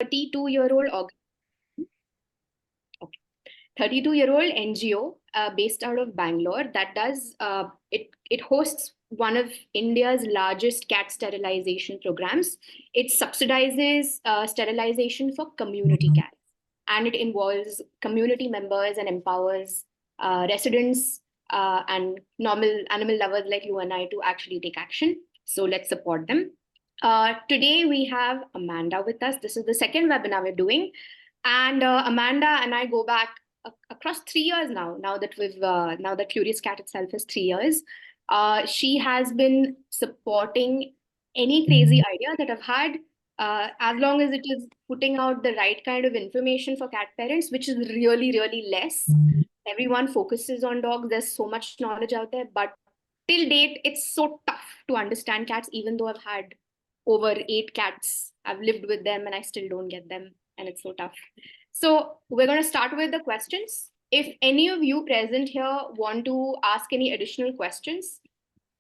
32-year-old okay, 32-year-old NGO based out of Bangalore that does it hosts one of India's largest cat sterilization programs. It subsidizes sterilization for community cats, and it involves community members and empowers residents and normal animal lovers like you and I to actually take action. So let's support them. Today we have Amanda with us. This is the second webinar we're doing. And Amanda and I go back across 3 years now. Now that Curious Cat itself is 3 years, she has been supporting any crazy idea that I've had, as long as it is putting out the right kind of information for cat parents, which is really, really less. Everyone focuses on dogs. There's so much knowledge out there, but till date, it's so tough to understand cats, even though I've had over 8 cats. I've lived with them and I still don't get them, and it's so tough. So we're going to start with the questions. If any of you present here want to ask any additional questions,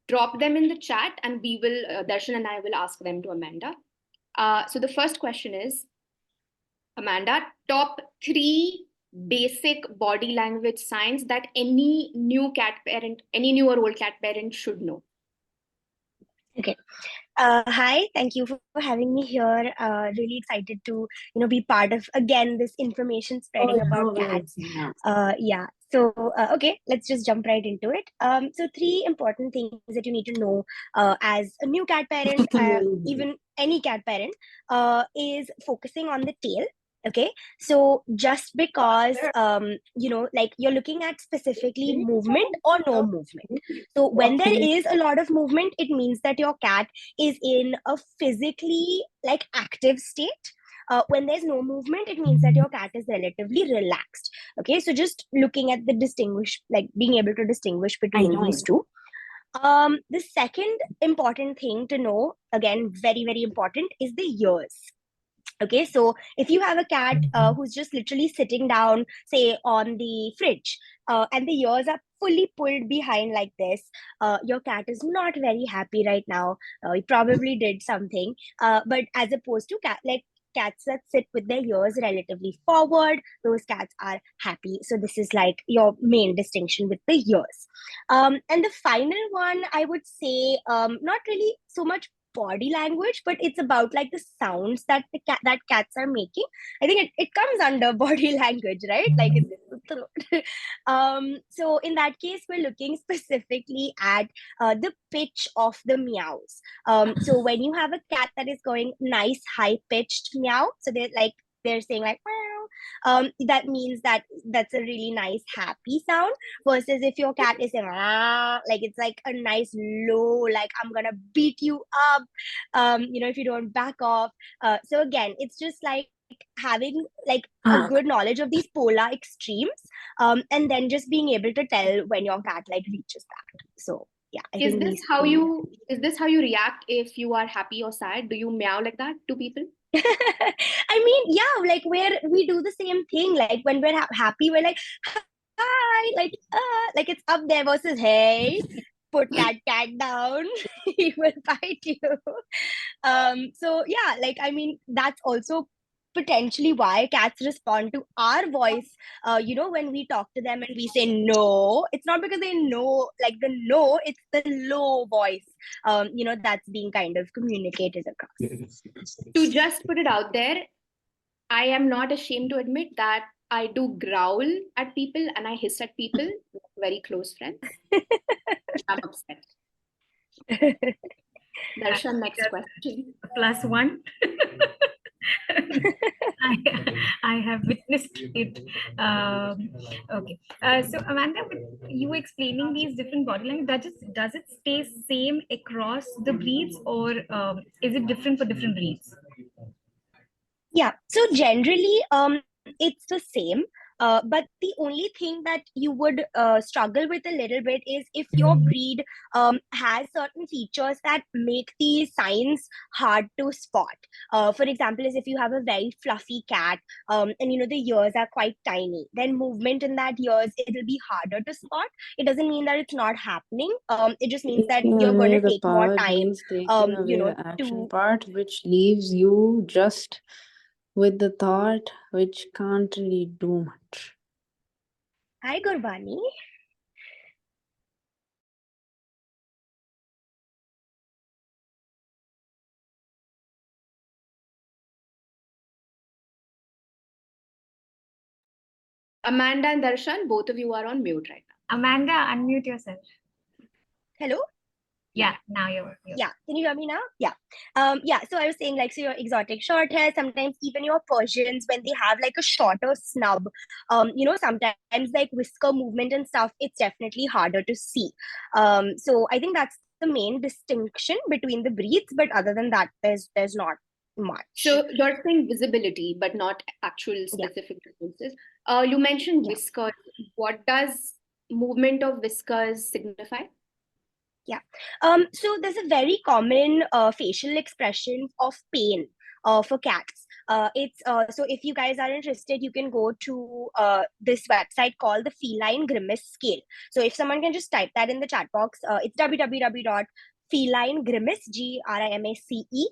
drop them in the chat and we will, Darshan and I will ask them to Amanda. So the first question is, Amanda, top 3 basic body language signs that any new cat parent, any new or old cat parent should know. Okay. Hi, thank you for having me here. Really excited to, be part of, again, this information spreading about cats. Yeah. So, okay, let's just jump right into it. So 3 important things that you need to know as a new cat parent, even any cat parent, is focusing on the tail. Okay, so just because like you're looking at specifically movement or no movement. So when there is a lot of movement, it means that your cat is in a physically like active state. When there's no movement, it means that your cat is relatively relaxed. Okay, so just looking at being able to distinguish between these two. The second important thing to know, again, very, very important, is the ears. Okay, so if you have a cat who's just literally sitting down, say on the fridge, and the ears are fully pulled behind like this, your cat is not very happy right now. He probably did something. But as opposed to cats that sit with their ears relatively forward, those cats are happy. So this is like your main distinction with the ears. And the final one, I would say, not really so much body language, but it's about like the sounds that that cats are making. I think it comes under body language, right? Like so in that case, we're looking specifically at the pitch of the meows. So when you have a cat that is going nice high pitched meow, so they're saying like meow, that means that's a really nice happy sound, versus if your cat is saying like it's like a nice low, like I'm gonna beat you up, if you don't back off. So again, it's just like having like a good knowledge of these polar extremes, and then just being able to tell when your cat like reaches that. So yeah, is this how you react if you are happy or sad? Do you meow like that to people? I mean, yeah, like where we do the same thing. Like when we're happy, we're like, hi, like it's up there versus hey, put that cat down, he will bite you. So yeah, like I mean, that's also potentially why cats respond to our voice. When we talk to them and we say no, it's not because they know like the no, it's the low voice that's being kind of communicated across. To just put it out there, I am not ashamed to admit that I do growl at people and I hiss at people, very close friends. I'm upset. Darshan, next question. +1. I have witnessed it. Okay. So Amanda, you were explaining these different body language. Does it stay same across the breeds, or is it different for different breeds? Yeah. So generally, it's the same. But the only thing that you would struggle with a little bit is if your breed has certain features that make these signs hard to spot. For example, is if you have a very fluffy cat, and the ears are quite tiny, then movement in that ears, it'll be harder to spot. It doesn't mean that it's not happening. It just means that you're going to take more time. Action part, which leaves you just with the thought which can't really do much. Hi, Gurbani. Amanda and Darshan, both of you are on mute right now. Amanda, unmute yourself. Hello? Yeah, now you're. Yeah, can you hear me now? Yeah. So I was saying, like, so your exotic short hair, sometimes even your Persians, when they have like a shorter snub, sometimes like whisker movement and stuff, it's definitely harder to see. So I think that's the main distinction between the breeds, but other than that, there's not much. So you're saying visibility, but not actual specific differences. You mentioned whiskers. What does movement of whiskers signify? Yeah. So there's a very common facial expression of pain for cats. It's so if you guys are interested, you can go to this website called the Feline Grimace Scale. So if someone can just type that in the chat box, it's www.felinegrimace, GRIMACE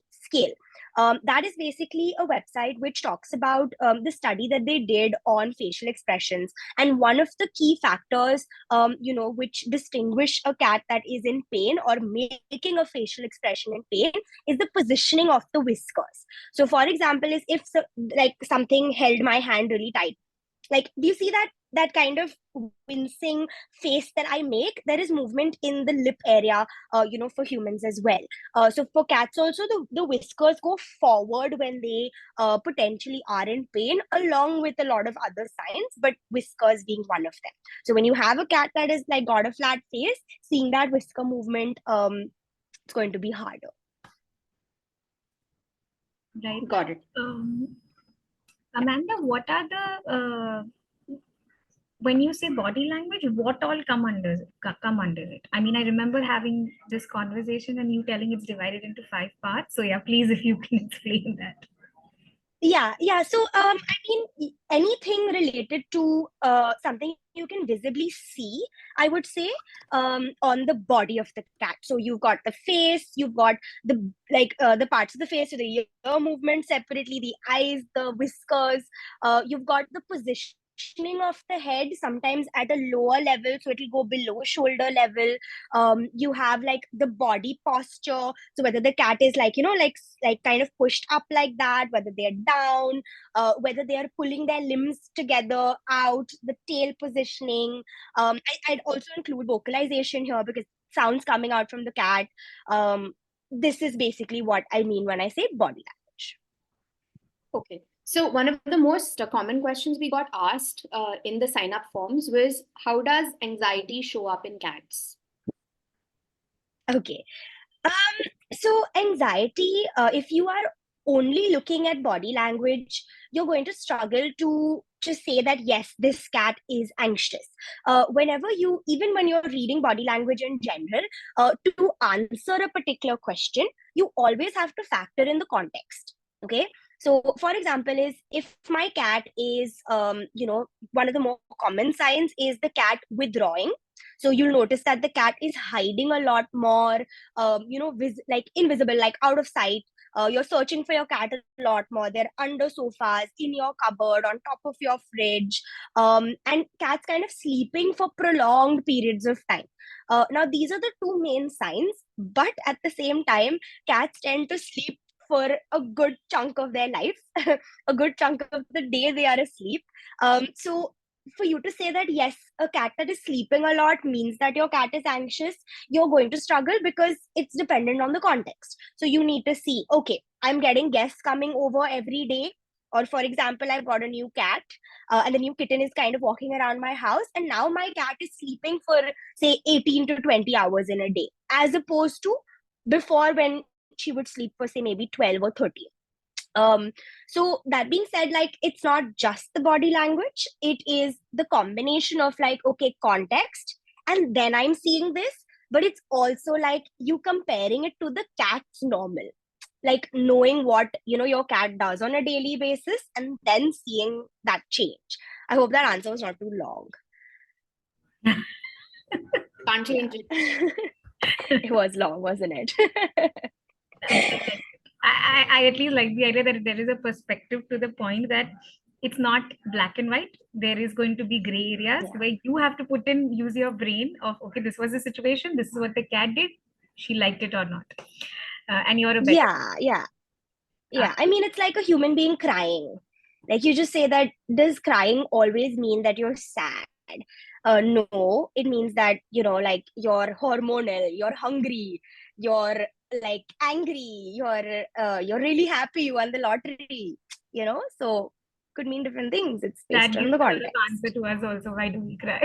scale. That is basically a website which talks about the study that they did on facial expressions, and one of the key factors which distinguish a cat that is in pain or making a facial expression in pain is the positioning of the whiskers. So, for example, is if like something held my hand really tight, like do you see that kind of wincing face that I make? There is movement in the lip area, for humans as well. So for cats also, the whiskers go forward when they potentially are in pain, along with a lot of other signs, but whiskers being one of them. So when you have a cat that is like got a flat face, seeing that whisker movement, it's going to be harder. Right. Got it. Amanda, what are the when you say body language, what all come under it? I mean, I remember having this conversation and you telling it's divided into 5 parts. So yeah, please, if you can explain that. Yeah. So I mean, anything related to something you can visibly see, I would say, on the body of the cat. So you've got the face, you've got the parts of the face, so the ear movement separately, the eyes, the whiskers, you've got the positioning of the head, sometimes at a lower level, so it'll go below shoulder level. You have like the body posture, so whether the cat is like kind of pushed up like that, whether they're down, whether they are pulling their limbs together out, the tail positioning. I'd also include vocalization here because sounds coming out from the cat. This is basically what I mean when I say body language. Okay. So one of the most common questions we got asked in the sign-up forms was, how does anxiety show up in cats? Okay. So anxiety, if you are only looking at body language, you're going to struggle to just say that, yes, this cat is anxious. Even when you're reading body language in general, to answer a particular question, you always have to factor in the context. Okay. So, for example, is if my cat is, one of the more common signs is the cat withdrawing. So you'll notice that the cat is hiding a lot more, like invisible, like out of sight. You're searching for your cat a lot more. They're under sofas, in your cupboard, on top of your fridge, and cats kind of sleeping for prolonged periods of time. Now, these are the two main signs, but at the same time, cats tend to sleep for a good chunk of their life, a good chunk of the day they are asleep. So for you to say that, yes, a cat that is sleeping a lot means that your cat is anxious, you're going to struggle because it's dependent on the context. So you need to see, okay, I'm getting guests coming over every day, or for example, I've got a new cat, and the new kitten is kind of walking around my house, and now my cat is sleeping for say 18 to 20 hours in a day, as opposed to before when she would sleep for say maybe 12 or 13. So that being said, like, it's not just the body language, it is the combination of like, okay, context, and then I'm seeing this, but it's also like you comparing it to the cat's normal, like knowing what your cat does on a daily basis and then seeing that change. I hope that answer was not too long. Can't change it. It was long, wasn't it? I at least like the idea that there is a perspective to the point that it's not black and white. There is going to be gray areas where you have to use your brain of, okay, this was the situation, this is what the cat did, she liked it or not. And you're a better. Yeah. I mean, it's like a human being crying. Like you just say that, does crying always mean that you're sad? No, it means that, like you're hormonal, you're hungry, you're like angry, you're really happy you won the lottery, so could mean different things. It's That based on gives the a lot of context. answer to us also. Why do we cry?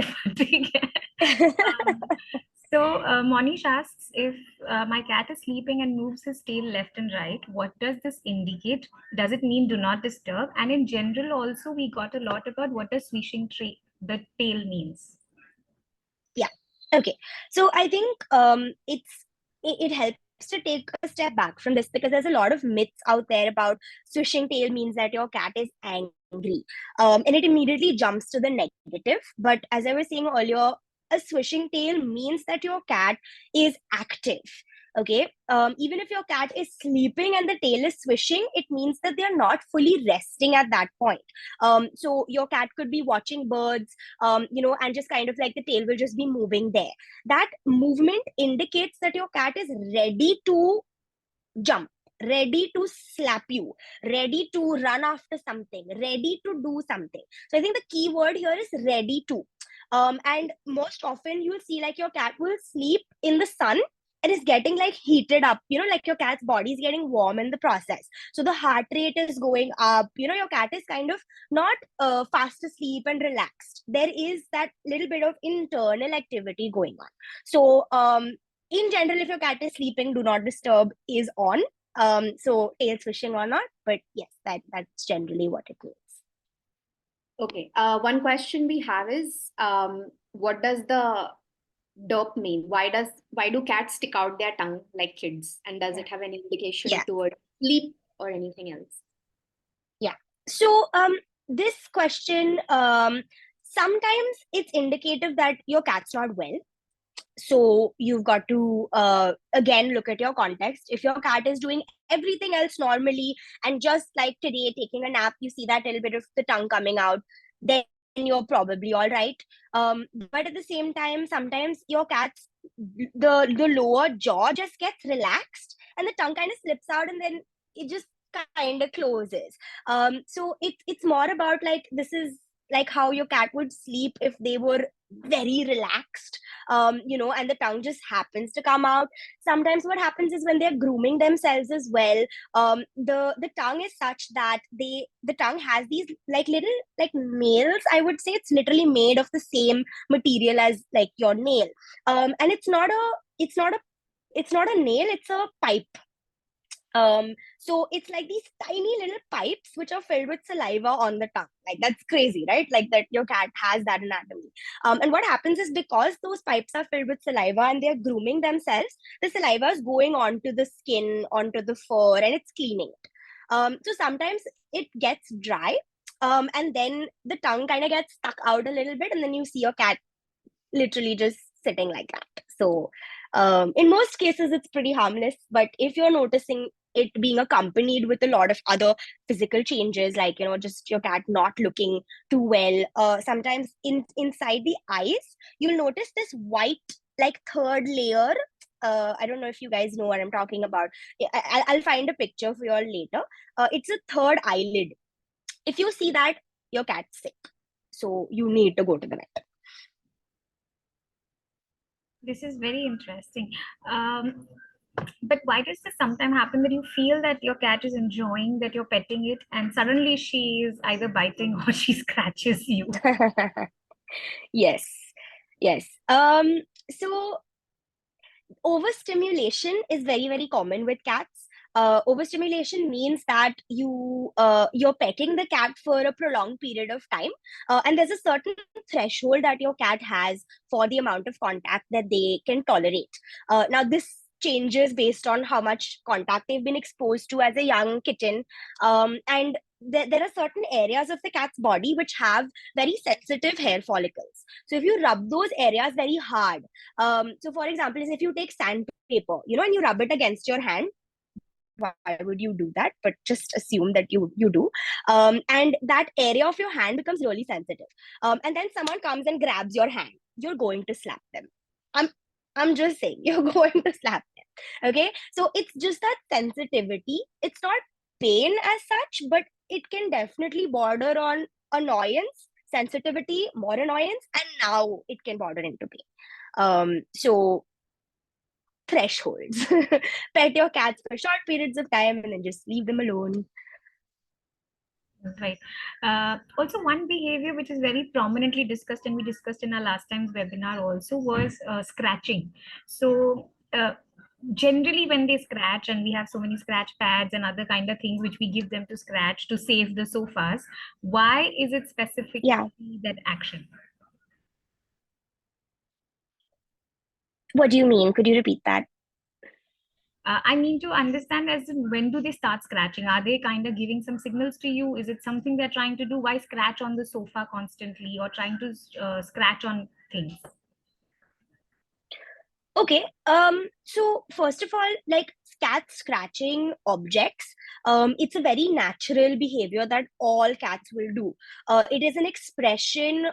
So Monish asks, if my cat is sleeping and moves his tail left and right, what does this indicate? Does it mean do not disturb? And in general, also, we got a lot about what does swishing the tail means. Yeah. Okay. So I think it helps to take a step back from this, because there's a lot of myths out there about swishing tail means that your cat is angry, and it immediately jumps to the negative. But as I was saying earlier, a swishing tail means that your cat is active. Okay. Even if your cat is sleeping and the tail is swishing, it means that they're not fully resting at that point. So your cat could be watching birds, and just kind of like the tail will just be moving there. That movement indicates that your cat is ready to jump, ready to slap you, ready to run after something, ready to do something. So I think the key word here is ready to. And most often you'll see like your cat will sleep in the sun and is getting like heated up, like your cat's body is getting warm in the process. So the heart rate is going up, your cat is kind of not fast asleep and relaxed. There is that little bit of internal activity going on. So in general, if your cat is sleeping, do not disturb is on. So tail swishing or not, but yes, that's generally what it means. Okay. One question we have is, what does the derp mean? Why do cats stick out their tongue like kids? And does it have any indication towards sleep or anything else? Yeah. So this question, sometimes it's indicative that your cat's not well. So you've got to again look at your context. If your cat is doing everything else normally and just like today taking a nap, you see that little bit of the tongue coming out, then you're probably all right. But at the same time, sometimes your cat's the lower jaw just gets relaxed and the tongue kind of slips out and then it just kind of closes. So it's more about like, this is like how your cat would sleep if they were very relaxed, and the tongue just happens to come out. Sometimes what happens is when they're grooming themselves as well, the tongue is such that the tongue has these like little like nails. I would say it's literally made of the same material as like your nail, and it's not a nail, it's a pipe. So it's like these tiny little pipes which are filled with saliva on the tongue. Like that's crazy, right? Like that your cat has that anatomy. And what happens is because those pipes are filled with saliva and they're grooming themselves, the saliva is going onto the skin, onto the fur, and it's cleaning it. So sometimes it gets dry, and then the tongue kind of gets stuck out a little bit, and then you see your cat literally just sitting like that. So in most cases, it's pretty harmless. But if you're noticing it being accompanied with a lot of other physical changes, like just your cat not looking too well, sometimes inside the eyes you'll notice this white like third layer. I don't know if you guys know what I'm talking about. I'll find a picture for you all later. It's a third eyelid. If you see that, your cat's sick, so you need to go to the vet. This is very interesting. But why does this sometimes happen that you feel that your cat is enjoying that you're petting it and suddenly she is either biting or she scratches you? Yes. So overstimulation is very, very common with cats. Overstimulation means that you're petting the cat for a prolonged period of time, and there's a certain threshold that your cat has for the amount of contact that they can tolerate. Now this changes based on how much contact they've been exposed to as a young kitten, and there are certain areas of the cat's body which have very sensitive hair follicles. So if you rub those areas very hard, so for example, is if you take sandpaper, and you rub it against your hand, why would you do that? But just assume that you do. And that area of your hand becomes really sensitive. And then someone comes and grabs your hand. You're going to slap them. I'm just saying, you're going to slap them. Okay. So it's just that sensitivity. It's not pain as such, but it can definitely border on annoyance, sensitivity, more annoyance, and now it can border into pain. So thresholds. Pet your cats for short periods of time and then just leave them alone. Right. Also, one behavior which is very prominently discussed, and we discussed in our last time's webinar also, was scratching. So generally when they scratch, and we have so many scratch pads and other kind of things which we give them to scratch to save the sofas, why is it specifically that action? What do you mean? Could you repeat that? I mean to understand as in when do they start scratching? Are they kind of giving some signals to you? Is it something they're trying to do? Why scratch on the sofa constantly, or trying to scratch on things? Okay. So first of all, like cats scratching objects, it's a very natural behavior that all cats will do. It is an expression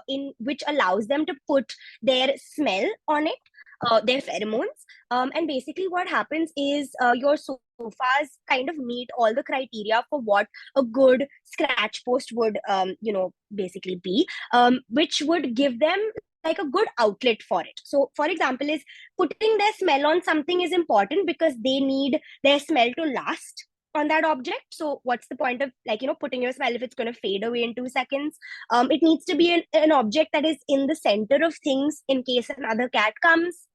in which allows them to put their smell on it, their pheromones. And basically what happens is your sofas kind of meet all the criteria for what a good scratch post would, basically be, which would give them like a good outlet for it. So for example, is putting their smell on something is important because they need their smell to last on that object. So what's the point of putting your smell if it's going to fade away in 2 seconds? It needs to be an object that is in the center of things in case another cat comes.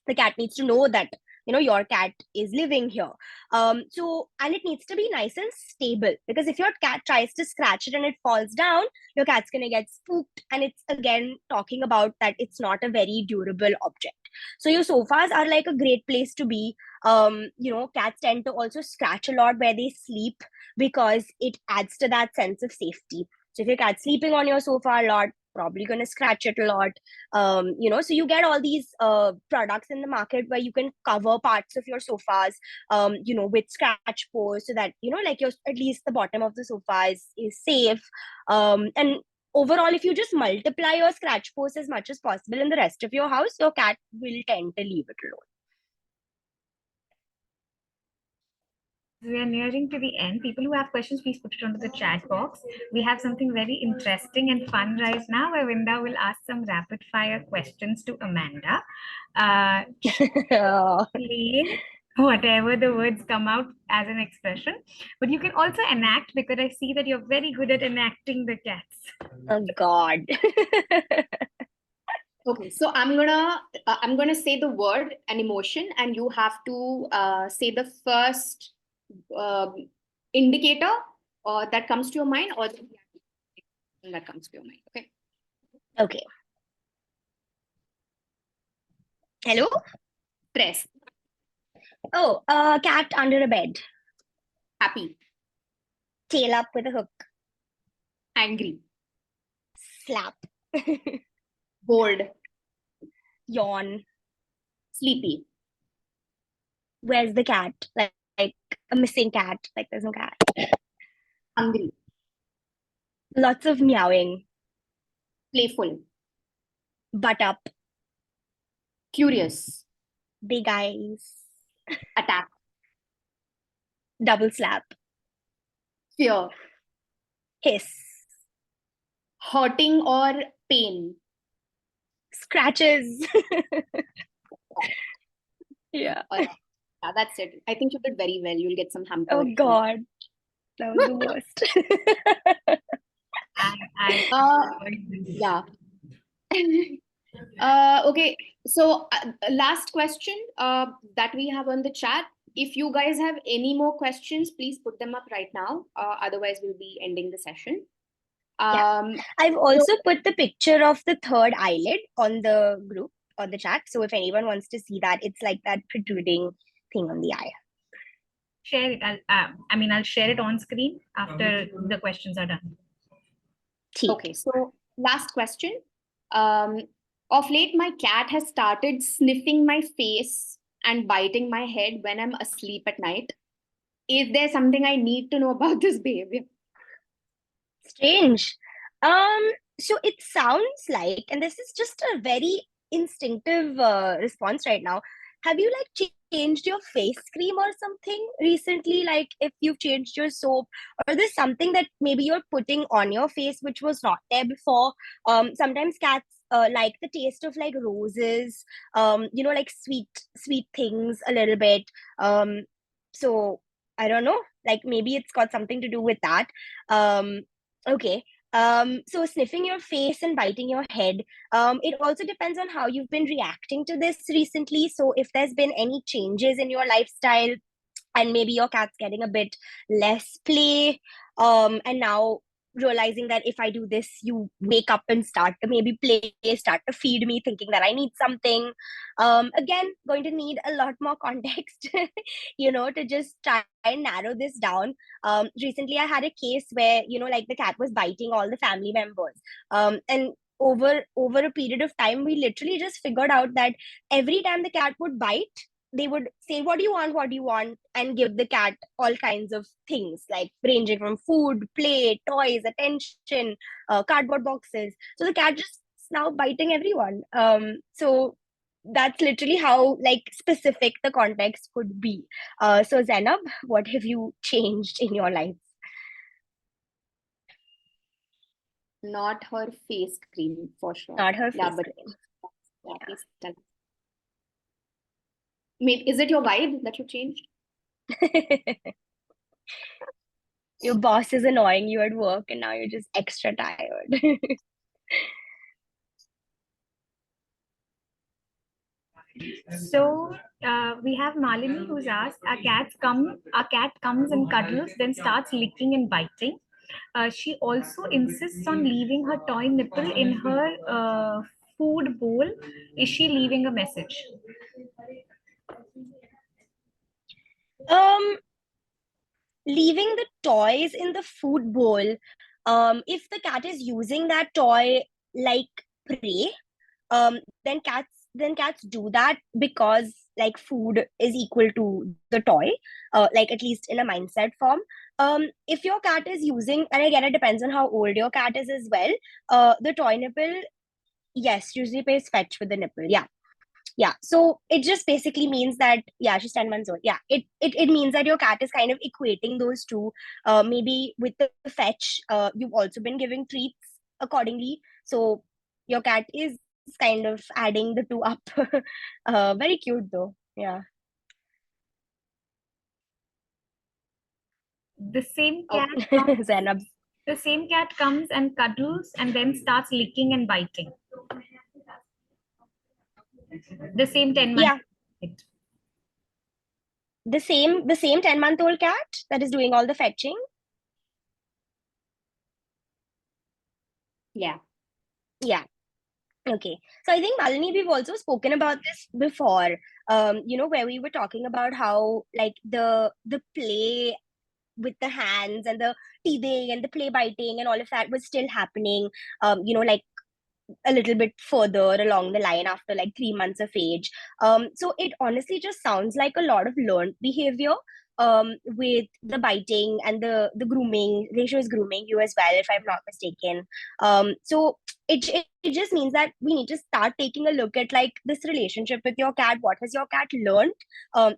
The cat needs to know that your cat is living here. So, and it needs to be nice and stable, because if your cat tries to scratch it and it falls down, your cat's going to get spooked, and it's again talking about that it's not a very durable object. So your sofas are like a great place to be. Cats tend to also scratch a lot where they sleep because it adds to that sense of safety. So if your cat's sleeping on your sofa a lot, probably going to scratch it a lot. So you get all these products in the market where you can cover parts of your sofas, with scratch posts, so that like your at least the bottom of the sofa is safe. And overall, if you just multiply your scratch posts as much as possible in the rest of your house, your cat will tend to leave it alone. We are nearing to the end. People who have questions, please put it onto the chat box. We have something very interesting and fun right now, where Vinda will ask some rapid fire questions to Amanda. Whatever the words come out as an expression, but you can also enact, because I see that you're very good at enacting the cats. Oh God. Okay, so I'm gonna say the word and emotion, and you have to say the first indicator that comes to your mind, or the that comes to your mind. Okay. Okay. Hello. Press. Oh, cat under a bed. Happy. Tail up with a hook. Angry. Slap. Bored. Yawn. Sleepy. Where's the cat? Like a missing cat. Like there's no cat. Hungry. Lots of meowing. Playful. Butt up. Curious. Big eyes. Attack. Double slap. Fear. Hiss. Hurting or pain. Scratches. Yeah. Yeah, that's it. I think you did very well. You'll get some hamper. Oh God. That was the worst. Yeah. Okay. So last question that we have on the chat. If you guys have any more questions, please put them up right now. Otherwise, we'll be ending the session. I've also put the picture of the third eyelid on the group, on the chat. So if anyone wants to see that, it's like that protruding thing on the eye. Share it. I'll share it on screen after the questions are done. Okay, so last question. Of late, my cat has started sniffing my face and biting my head when I'm asleep at night. Is there something I need to know about this behavior? Strange. So it sounds like, and this is just a very instinctive response right now. Have you like changed your face cream or something recently? Like if you've changed your soap, or there's something that maybe you're putting on your face which was not there before. Sometimes cats like the taste of like roses, like sweet things a little bit. So I don't know, like maybe it's got something to do with that. Um, Okay. So sniffing your face and biting your head, it also depends on how you've been reacting to this recently. So if there's been any changes in your lifestyle, and maybe your cat's getting a bit less play, and now realizing that if I do this, you wake up and start to maybe play, start to feed me, thinking that I need something. Again, going to need a lot more context, to just try and narrow this down. Recently I had a case where, like the cat was biting all the family members, and over a period of time, we literally just figured out that every time the cat would bite, they would say, what do you want, and give the cat all kinds of things, like ranging from food, play, toys, attention, cardboard boxes. So the cat just now biting everyone. So that's literally how like specific the context could be. So Zainab, what have you changed in your life? Not her face cream for sure. Not her face Yeah, but cream. yeah, please tell. Maybe, is it your vibe that you changed? Your boss is annoying you at work and now you're just extra tired. So we have Malini who's asked, our cat comes and cuddles, then starts licking and biting. She also insists on leaving her toy nipple in her food bowl. Is she leaving a message? um Leaving the toys in the food bowl, if the cat is using that toy like prey, um then cats do that because like food is equal to the toy, like at least in a mindset form. If your cat is using, and again it depends on how old your cat is as well, the toy nipple, yes, usually plays fetch with the nipple. Yeah, so it just basically means that, yeah, she's 10 months old. Yeah, it means that your cat is kind of equating those two. Maybe with the fetch, you've also been giving treats accordingly, so your cat is kind of adding the two up. Very cute though. Yeah. The same Oh, cat comes, Zainab. the same cat comes and cuddles and then starts licking and biting. The same 10-month. Yeah, the same 10-month-old cat that is doing all the fetching. Yeah. Yeah. Okay. So I think, Malini, we've also spoken about this before, where we were talking about how like the play with the hands and the teething and the play biting and all of that was still happening, like a little bit further along the line after like 3 months of age. So it honestly just sounds like a lot of learned behavior, with the biting and the grooming. Ratio is grooming you as well, if I'm not mistaken. So it just means that we need to start taking a look at like this relationship with your cat. What has your cat learned,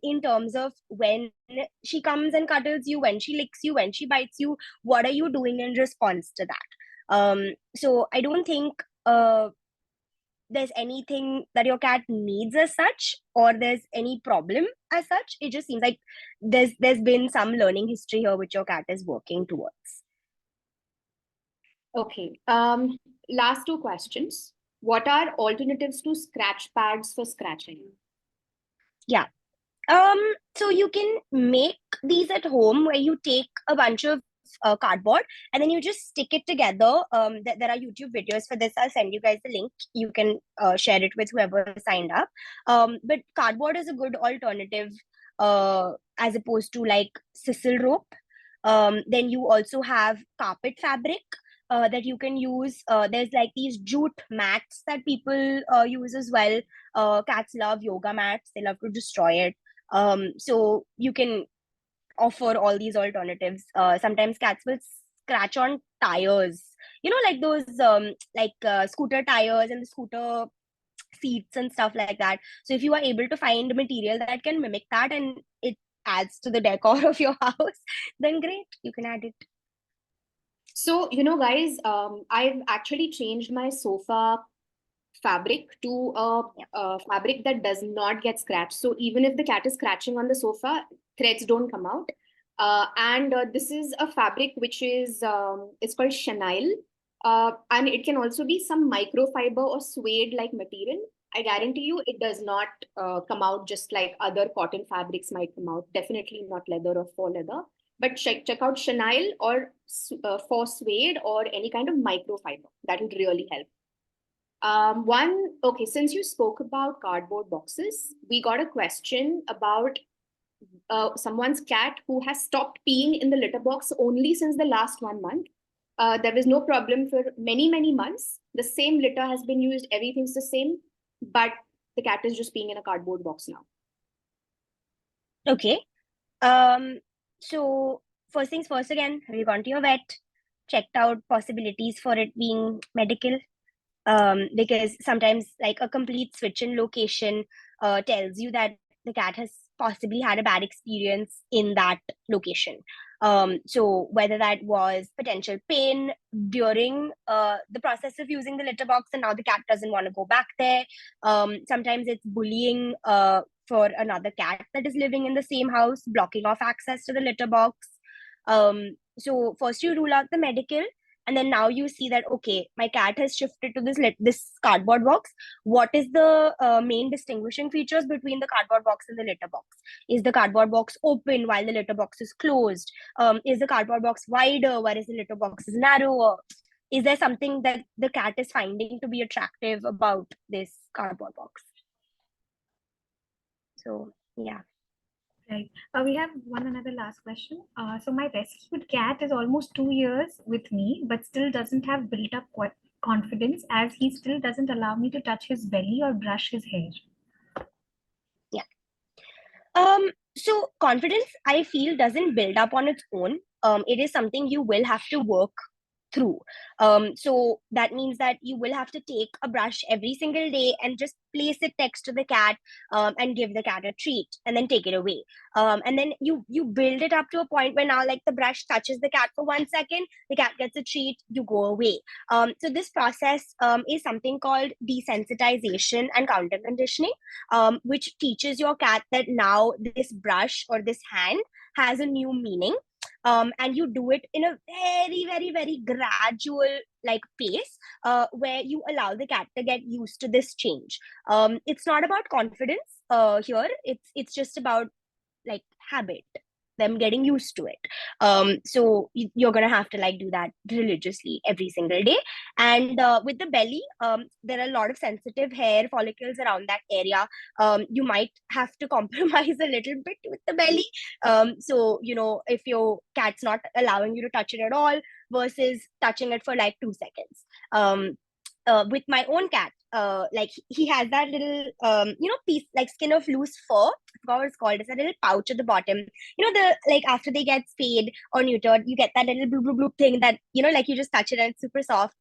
in terms of when she comes and cuddles you, when she licks you, when she bites you? What are you doing in response to that? So I don't think there's anything that your cat needs as such, or there's any problem as such. It just seems like there's been some learning history here which your cat is working towards. Okay. Last two questions. What are alternatives to scratch pads for scratching? Yeah. So you can make these at home, where you take a bunch of cardboard and then you just stick it together. There are YouTube videos for this. I'll send you guys the link. You can share it with whoever signed up. But cardboard is a good alternative, as opposed to like sisal rope. Then you also have carpet fabric that you can use. There's like these jute mats that people use as well. Cats love yoga mats. They love to destroy it. So you can offer all these alternatives. Sometimes cats will scratch on tires, like those scooter tires and the scooter seats and stuff like that. So if you are able to find material that can mimic that and it adds to the decor of your house, then great, you can add it. So, guys, I've actually changed my sofa fabric to a fabric that does not get scratched. So even if the cat is scratching on the sofa, threads don't come out. And this is a fabric which is it's called chenille, and it can also be some microfiber or suede like material. I guarantee you, it does not come out just like other cotton fabrics might come out. Definitely not leather or faux leather. But check out chenille or faux suede or any kind of microfiber. That would really help. Okay, since you spoke about cardboard boxes, we got a question about someone's cat who has stopped peeing in the litter box only since the last 1 month. There was no problem for many, many months. The same litter has been used, everything's the same, but the cat is just peeing in a cardboard box now. Okay. So first things first, again, have you gone to your vet, checked out possibilities for it being medical? Because sometimes like a complete switch in location tells you that the cat has possibly had a bad experience in that location. So whether that was potential pain during the process of using the litter box and now the cat doesn't want to go back there. Sometimes it's bullying for another cat that is living in the same house, blocking off access to the litter box. So first you rule out the medical, and then now you see that, okay, my cat has shifted to this cardboard box. What is the main distinguishing features between the cardboard box and the litter box? Is the cardboard box open while the litter box is closed? Is the cardboard box wider whereas the litter box is narrower? Is there something that the cat is finding to be attractive about this cardboard box? So yeah. Right. We have another last question. So my rescued cat is almost 2 years with me, but still doesn't have built up confidence, as he still doesn't allow me to touch his belly or brush his hair. Yeah. So confidence, I feel, doesn't build up on its own. It is something you will have to work through. So that means that you will have to take a brush every single day and just place it next to the cat, and give the cat a treat and then take it away. And then you build it up to a point where now like the brush touches the cat for 1 second, the cat gets a treat, you go away. So this process is something called desensitization and counter conditioning, which teaches your cat that now this brush or this hand has a new meaning. And you do it in a very, very, very gradual like pace, where you allow the cat to get used to this change. It's not about confidence here. It's just about like habit, them getting used to it. So you're gonna have to like do that religiously every single day. And with the belly, there are a lot of sensitive hair follicles around that area. You might have to compromise a little bit with the belly. So if your cat's not allowing you to touch it at all versus touching it for like 2 seconds. With my own cat, like he has that little piece like skin of loose fur. I forgot what it's called. It's a little pouch at the bottom. The like after they get spayed or neutered, you get that little bloop bloop bloop thing that like you just touch it and it's super soft.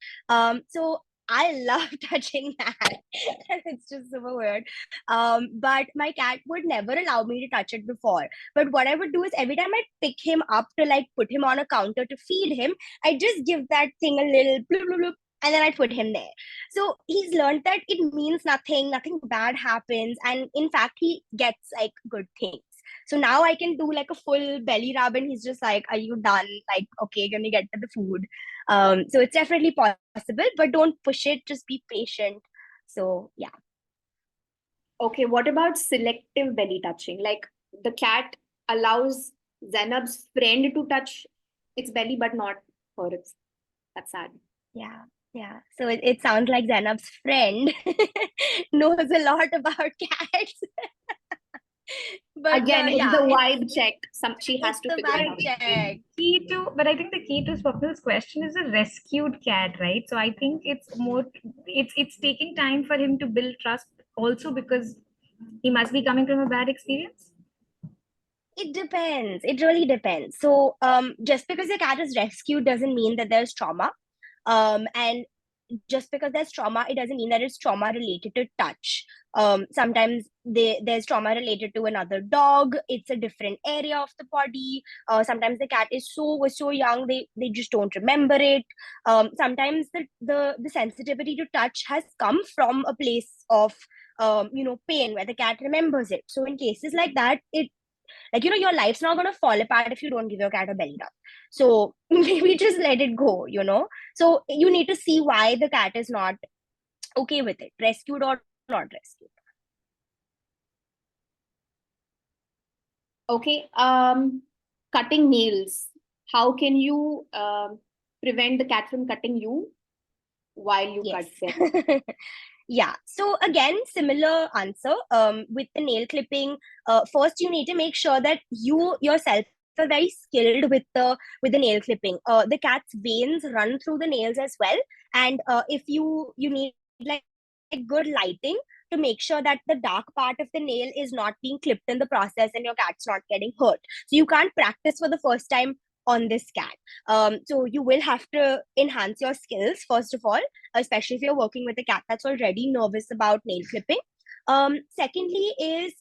So I love touching that. It's just super weird. But my cat would never allow me to touch it before. But what I would do is every time I pick him up to like put him on a counter to feed him, I just give that thing a little bloop bloop bloop, and then I put him there. So he's learned that it means nothing bad happens, and in fact he gets like good things. So now I can do like a full belly rub and he's just like, are you done? Like, okay, gonna get to the food. So it's definitely possible, but don't push it, just be patient. So yeah. Okay, what about selective belly touching? Like the cat allows Zainab's friend to touch its belly, but not hers. That's sad. Yeah. So it sounds like Zainab's friend knows a lot about cats. But again, it's the vibe check. She has to figure it out. Check. But I think the key to Swapnil's question is a rescued cat, right? So I think it's taking time for him to build trust also because he must be coming from a bad experience. It depends. It really depends. So, just because a cat is rescued doesn't mean that there's trauma. And just because there's trauma, it doesn't mean that it's trauma related to touch. Sometimes there's trauma related to another dog. It's a different area of the body. Sometimes the cat was so young they just don't remember it. Sometimes the sensitivity to touch has come from a place of pain where the cat remembers it. So in cases like that, it like your life's not going to fall apart if you don't give your cat a belly rub. So maybe just let it go. So you need to see why the cat is not okay with it, rescued or not rescued. Okay. Cutting nails. How can you prevent the cat from cutting you while you cut them? Yeah, so again, similar answer. With the nail clipping, first you need to make sure that you yourself are very skilled with the nail clipping. The cat's veins run through the nails as well, and if you need like good lighting to make sure that the dark part of the nail is not being clipped in the process and your cat's not getting hurt. So you can't practice for the first time on this cat. So you will have to enhance your skills first of all, especially if you're working with a cat that's already nervous about nail clipping. Secondly is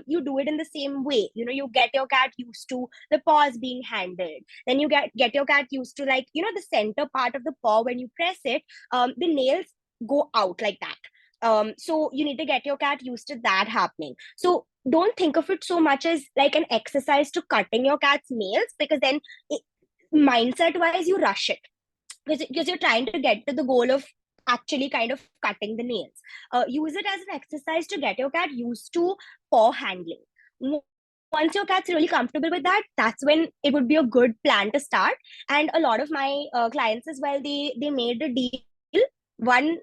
you do it in the same way. You get your cat used to the paws being handled. Then you get your cat used to the center part of the paw. When you press it, the nails go out like that. So you need to get your cat used to that happening. So don't think of it so much as like an exercise to cutting your cat's nails, because then mindset wise you rush it, because you're trying to get to the goal of actually kind of cutting the nails. Use it as an exercise to get your cat used to paw handling. Once your cat's really comfortable with that, that's when it would be a good plan to start. And a lot of my clients as well, they made a deal: one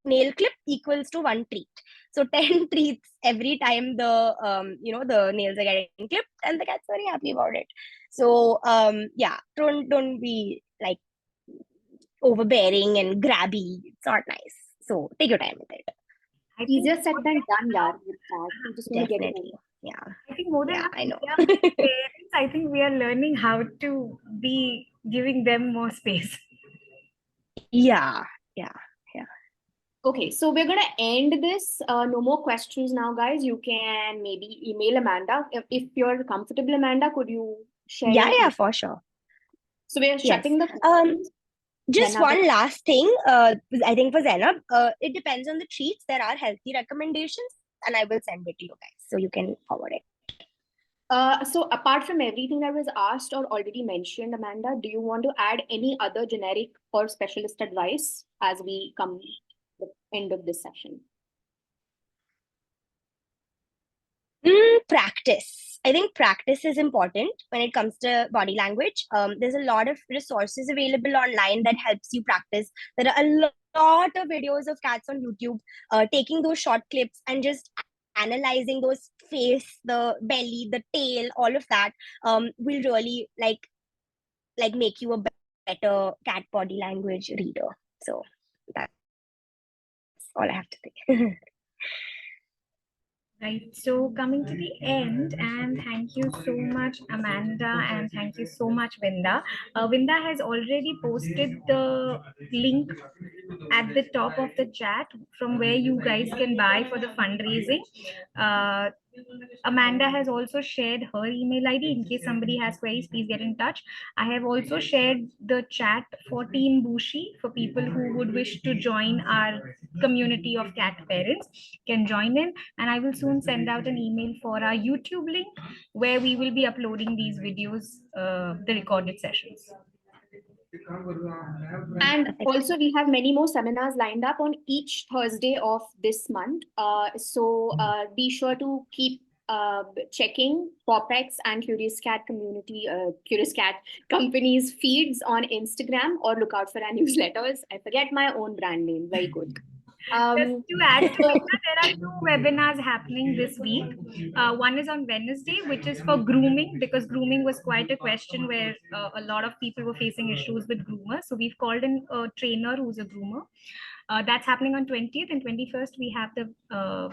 nail clip equals to one treat. So 10 treats every time the nails are getting clipped, and the cat's very happy about it. So yeah, don't be like overbearing and grabby. It's not nice. So take your time with it. Easier said than done, yaar, with that. You just need to get it Definitely. over. Yeah. I think more than Yeah, us, I know. parents, I think we are learning how to be giving them more space. Yeah. Okay, so we're gonna end this. No more questions now, guys. You can maybe email Amanda if you're comfortable. Amanda, could you share your Yeah, email? for sure. So we're Yes. shutting the questions. Just Zainab, one last thing. I think for Zainab, it depends on the treats. There are healthy recommendations, and I will send it to you guys so you can forward it. So apart from everything that was asked or already mentioned, Amanda, do you want to add any other generic or specialist advice as we come to the end of this session? Practice. I think practice is important when it comes to body language. There's a lot of resources available online that helps you practice. There are a lot of videos of cats on YouTube, taking those short clips and just analyzing those face, the belly, the tail, all of that will really like make you a better cat body language reader. So that's all I have to say. Right. So coming to the end, and thank you so much, Amanda, and thank you so much, Vinda. Vinda has already posted the link at the top of the chat from where you guys can buy for the fundraising. Uh, Amanda has also shared her email ID. In case somebody has queries, please get in touch. I have also shared the chat for Team Bushi for people who would wish to join our community of cat parents can join in. And I will soon send out an email for our YouTube link where we will be uploading these videos, the recorded sessions. And also, we have many more seminars lined up on each Thursday of this month. So be sure to keep checking PopX and Curious Cat community, Curious Cat companies' feeds on Instagram, or look out for our newsletters. I forget my own brand name. Very good. Just to add to it, there are two webinars happening this week. One is on Wednesday, which is for grooming, because grooming was quite a question where a lot of people were facing issues with groomers. So we've called in a trainer who's a groomer. That's happening on 20th and 21st. We have the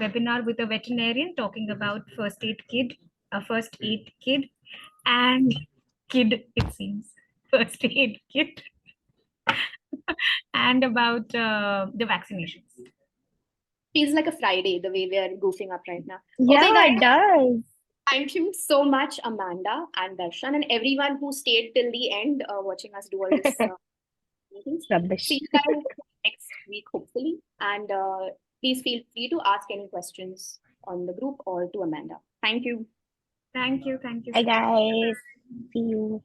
webinar with a veterinarian talking about first aid kid and kid, it seems. First aid kit. And about the vaccinations. Feels like a Friday the way we are goofing up right now. Yeah, Okay, guys. it does. Thank you so much, Amanda and Darshan, and everyone who stayed till the end watching us do all this meetings. Rubbish. See you guys next week, hopefully. And please feel free to ask any questions on the group or to Amanda. Thank you. Thank you. Thank you. Bye, guys. See you.